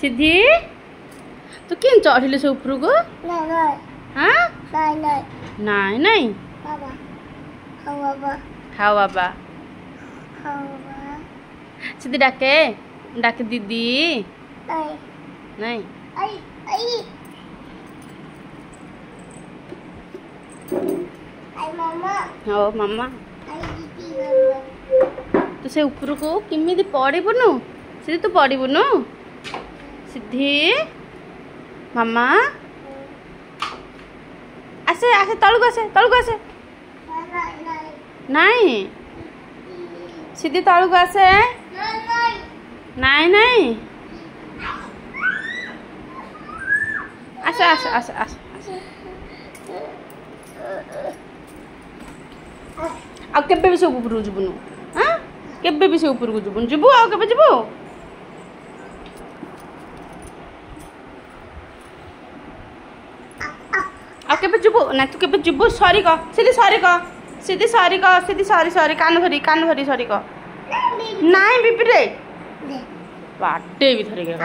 सिद्धि तू किन चढ़िलु से ऊपर को हाँ नहीं नहीं खाओ बाबा सिद्धि डाके डाके दीदी नहीं हाँ मामा तू से ऊपर को किमी पड़बुनु सिद्धि तू पड़बुनु सिद्धि मामा आसे आसे तलू आसे नहीं सिद्धि तलू आसे नहीं नहीं आसे आसे आसे आसे आ केबे भी से ऊपर जीवनु हाँ केबे भी से ऊपर को जीवनु जीवु आ केबे जीवु आ केबे जीवु ना तू केबे जीवु सॉरी कह सीधी सॉरी कह सीधी सॉरी कह सीधी सॉरी सॉरी कान भरी सॉरी कह नहीं बिपी रे बाटे भी धरी के